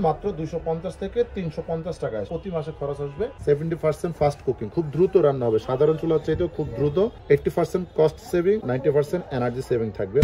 মাত্র 250 থেকে 350 টাকায়। প্রতি মাসে খরচ আসবে 70% ফাস্ট কুকিং, খুব দ্রুত রান্না হবে, সাধারণ চুলার চাইতেও খুব দ্রুত। 80% কস্ট সেভিং, 90% এনার্জি সেভিং থাকবে।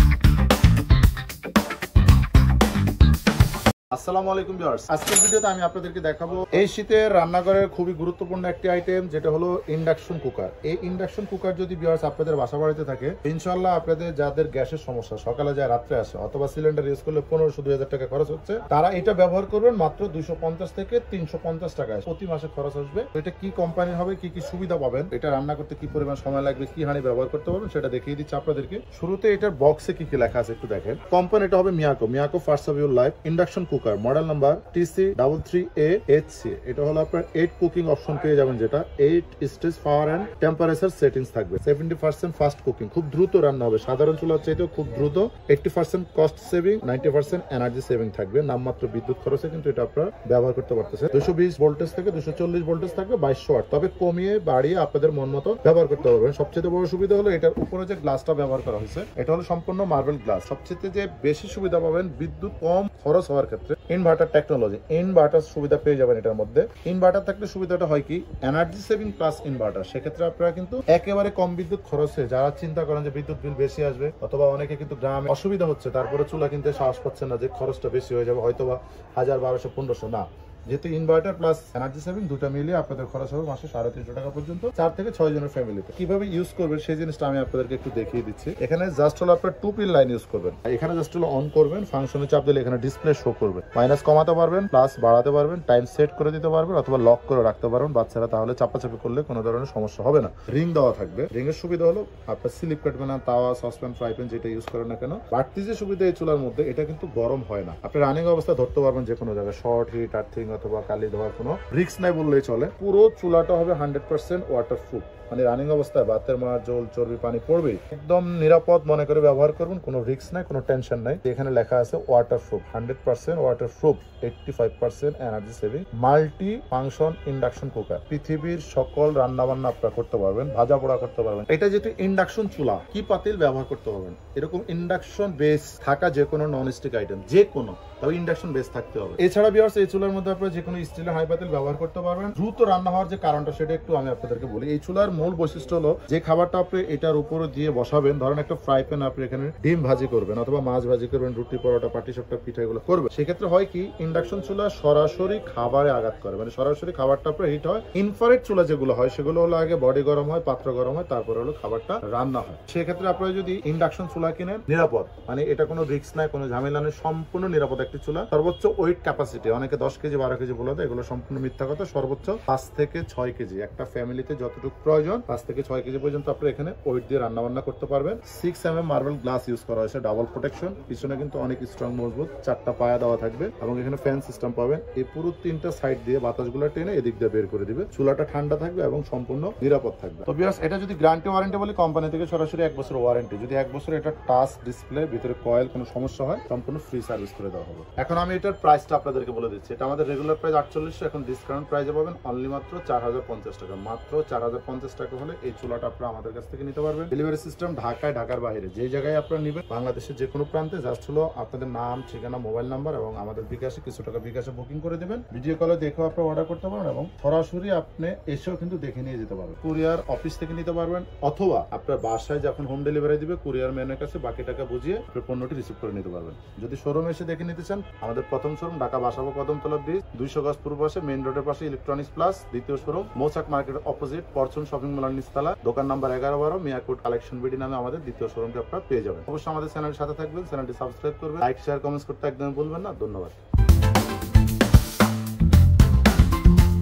আসসালামু আলাইকুম ভিউয়ার্স, আজকের ভিডিওতে আমি আপনাদেরকে দেখাবো এই শীতের রান্নাঘরের খুবই গুরুত্বপূর্ণ একটি আইটেম, যেটা হলো ইন্ডাকশন কুকার। এই ইন্ডাকশন কুকার যদি ভিউয়ার্স আপনাদের বাসা বাড়িতে থাকে, ইনশাআল্লাহ আপনাদের যাদের গ্যাসের সমস্যা, সকালে যায় রাত্রে আসে, অথবা সিলিন্ডার ইউজ করলে 1500-2000 টাকা খরচ হচ্ছে, তারা এটা ব্যবহার করবেন মাত্র 250 থেকে 350 টাকায়। প্রতি মাসে খরচ আসবে। এটা কি কোম্পানির হবে, কি কি সুবিধা পাবেন, এটা রান্না করতে কি পরিমাণ সময় লাগবে, কি হানি ব্যবহার করতে পারবেন, সেটা দেখিয়ে দিচ্ছি আপনাদেরকে। শুরুতে এটার বক্সে কি কি লেখা আছে একটু দেখেন। কোম্পানি এটা হবে Miyako first of your life induction cooker, model number TC33AHC। এটা হলো আপনার 8 কুকিং অপশন পেয়ে যাবেন, যেটা 8 stage power and temperature settings থাকবে। 70% ফাস্ট কুকিং, খুব দ্রুত রান্না হবে, সাধারণ চুলার চাইতেও খুব দ্রুত। 80% কস্ট সেভিং, 90% এনার্জি সেভিং থাকবে। নামমাত্র বিদ্যুৎ খরচে কিন্তু এটা আপনারা ব্যবহার করতে পারতেছে। 220 ভোল্টেজ থেকে 240 ভোল্টেজ থাকবে, 2200 ওয়াট, তবে কমিয়ে বাড়িয়ে আপনাদের মন মতো ব্যবহার করতে পারবেন। সবচেয়ে বড় সুবিধা হলো এটার উপরে যে গ্লাসটা ব্যবহার করা হয়েছে, এটা হলো সম্পূর্ণ মার্বেল গ্লাস। সবচেয়ে যে বেশি সুবিধা পাবেন বিদ্যুৎ কম খরচ হওয়ার ক্ষেত্রে, ইনভার্টার টেকনোলজি, ইনভার্টার সুবিধা পেয়ে যাবেন এটার মধ্যে। ইনভার্টার থাকলে সুবিধাটা হয় কি, এনার্জি সেভিং প্লাস ইনভার্টার। সেক্ষেত্রে আপনারা কিন্তু একেবারে কম বিদ্যুৎ খরচে, যারা চিন্তা করেন যে বিদ্যুৎ বিল বেশি আসবে, অথবা অনেকে কিন্তু গ্রামে অসুবিধা হচ্ছে, তারপরে চুলা কিনতে সাহস পাচ্ছেন না, যে খরচটা বেশি হয়ে যাবে, হয়তোবা 1000, 1200, 1500 না, যেহেতু ইনভার্টার প্লাস এনার্জি সেভিং দুটো মিলিয়ে আপনাদের খরচ হবে মাসে 350 টাকা পর্যন্ত, 4 থেকে 6 জনের ফ্যামিলিতে। কিভাবে ইউজ করবেন সেই জিনিসটা আমি আপনাদেরকে একটু দেখিয়ে দিচ্ছি। এখানে জাস্ট হলো আপনার 2 পিন লাইন ইউজ করবেন। এখানে জাস্ট হলো অন করবেন, ফাংশনে চাপ দিলে এখানে ডিসপ্লে শো করবে। মাইনাস কমাতে পারবেন, প্লাস বাড়াতে পারবেন, টাইম সেট করে দিতে পারবেন, অথবা লক করে রাখতে পারবেন বাচ্চারা, তাহলে চাপাচাপি করলে কোনো ধরনের সমস্যা হবে না। রিং দেওয়া থাকবে। রিং এর সুবিধা হলো আপনার স্লিপ কাটবে না, তাওয়া, সসপ্যান, ফ্রাই প্যান যেটা ইউজ করেন না কেন। বাড়তি যে সুবিধা এই চুলার মধ্যে, এটা কিন্তু গরম হয় না। আপনি রানিং অবস্থা ধরতে পারবেন যে কোনো জায়গায়, শর্ট হিট, আর্থিং অথবা কালি ধোয়া, কোনো রিস্ক নাই বললেই চলে। পুরো চুলাটা হবে 100% ওয়াটারপ্রুফ, মানে রানিং অবস্থায় ভাতের মার, জল, চর্বি, পানি পড়বেই। একদম নিরাপদ মনে করে ব্যবহার করবেন, কোনো রিস্ক নাই, কোনো টেনশন নাই। এখানে লেখা আছে waterproof, 100% waterproof, 85% energy saving, multi function induction cooker. পৃথিবীর সকল রান্না বান্না আপনারা করতে পারবেন, ভাজা পোড়া করতে পারবেন। এটা যেহেতু ইন্ডাকশন চুলা, কি পাতিল ব্যবহার করতে পারবেন, এরকম ইন্ডাকশন বেস থাকা যে কোনো নন স্টিক আইটেম, যে কোনো, তবে ইন্ডাকশন বেস থাকতে হবে। এছাড়া ভিউয়ার্স এই চুলার মধ্যে আপনারা যে কোনো স্টিলের হাই পাতিল ব্যবহার করতে পারবেন। দ্রুত রান্না হওয়ার যে কারণটা, সেটা একটু আমি আপনাদেরকে বলি। এই চুলার মূল বৈশিষ্ট্য হলো, যে খাবারটা আপনি এটার উপরে দিয়ে বসাবেন, ধরেন একটা ফ্রাই প্যান, আপনি এখানে ডিম ভাজি করবেন, অথবা মাছ ভাজি করবেন, রুটি, পরোটা, পাটিসাপটা, পিঠা এগুলো করবেন। সেক্ষেত্রে হয় কি, ইন্ডাকশন চুলা সরাসরি খাবারে আঘাত করে, মানে সরাসরি খাবারটা আপনার হিট হয়। ইনফ্রারেড চুলা যেগুলো হয়, সেগুলো হলো আগে বডি গরম হয়, পাত্র গরম হয়, তারপরে হলো খাবারটা রান্না হয়। সেক্ষেত্রে আপনারা যদি ইন্ডাকশন চুলা কিনেন, নিরাপদ, মানে এটা কোনো রিস্ক নাই, কোনো ঝামেলা নেই, সম্পূর্ণ নিরাপদ একটি চুলা। সর্বোচ্চ ওয়েট ক্যাপাসিটি, অনেকে 10 কেজি 12 কেজি বলে দেয়, এগুলো সম্পূর্ণ মিথ্যা কথা। সর্বোচ্চ 5 থেকে 6 কেজি, একটা ফ্যামিলিতে যতটুকু প্রয়োজন 5 থেকে 6 কেজি পর্যন্ত আপনি এখানে ওয়েট দিয়ে রান্না বান্না করতে পারবেন। 6mm মার্বেল গ্লাস ইউজ করা হয়েছে, ডাবল প্রোটেকশন। পিছনে কিন্তু অনেক স্ট্রং, মজবুত 4টা পায়া দেওয়া থাকবে, এবং এখানে ফ্যান সিস্টেম পাবেন। এই পুরো 3টা সাইড দিয়ে বাতাসগুলো টেনে এদিক দিয়ে বের করে দিবে। চুলাটা ঠান্ডা থাকবে এবং সম্পূর্ণ নিরাপদ থাকবে। তো ভিউয়ার্স, এটা যদি গ্যারান্টি ওয়ারেন্টি বলি, কোম্পানি থেকে সরাসরি 1 বছর ওয়ারেন্টি। যদি 1 বছর এটা টাচ ডিসপ্লে, ভিতরে কয়েল কোনো সমস্যা হয়, সম্পূর্ণ ফ্রি সার্ভিস করে দেওয়া হবে। এখন আমি এটার প্রাইসটা আপনাদেরকে বলে দিচ্ছি। এটা আমাদের রেগুলার প্রাইস 4800, এখন ডিসকাউন্ট প্রাইসে পাবেন অনলি মাত্র 4050 টাকা। মাত্র 4050 টাকা হলে এই চুলাটা আপনারা আমাদের কাছ থেকে নিতে পারবেন। ডেলিভারি সিস্টেম ঢাকায়, ঢাকার বাইরে যে জায়গায় আপনারা নেবেন, বাংলাদেশের যে কোনো প্রান্তে, জাস্ট হলো আপনাদের নাম, ঠিকানা, মোবাইল নাম্বার এবং আমাদের বিকাশে কিছু টাকা বিকাশে বুকিং করে দেবেন। ভিডিও কলে দেখেও আপনারা অর্ডার করতে পারেন, এবং সরাসরি আপনি এসেও কিন্তু দেখে নিয়ে যেতে পারবেন। কুরিয়ার অফিস থেকে নিতে পারবেন, অথবা আপনার বাসায় যখন হোম ডেলিভারি দিবে, কুরিয়ার ম্যানের কাছে বাকি টাকা বুঝিয়ে আপনার পণ্যটি রিসিভ করে নিতে পারবেন। যদি শোরুমে এসে দেখে নিতে চান, আমাদের প্রথম শোরুম ঢাকা বাসাবো কদমতলা ব্রিজ, 200 গজ পূর্ব পাশে, মেইন রোডের পাশে ইলেকট্রনিক্স প্লাস। দ্বিতীয় শোরুম মৌচাক মার্কেট অপোজিট, ফরচুন শপিং মলের নিচতলা, দোকান নাম্বার 11-12, মিয়াকোট কালেকশন বিডি নামে আমাদের দ্বিতীয় শোরুমটি আপনারা পেয়ে যাবেন। অবশ্যই আমাদের চ্যানেলের সাথে থাকবেন, চ্যানেলটি সাবস্ক্রাইব করবেন, লাইক, শেয়ার, কমেন্টস করতে একদম ভুলবেন না। ধন্যবাদ।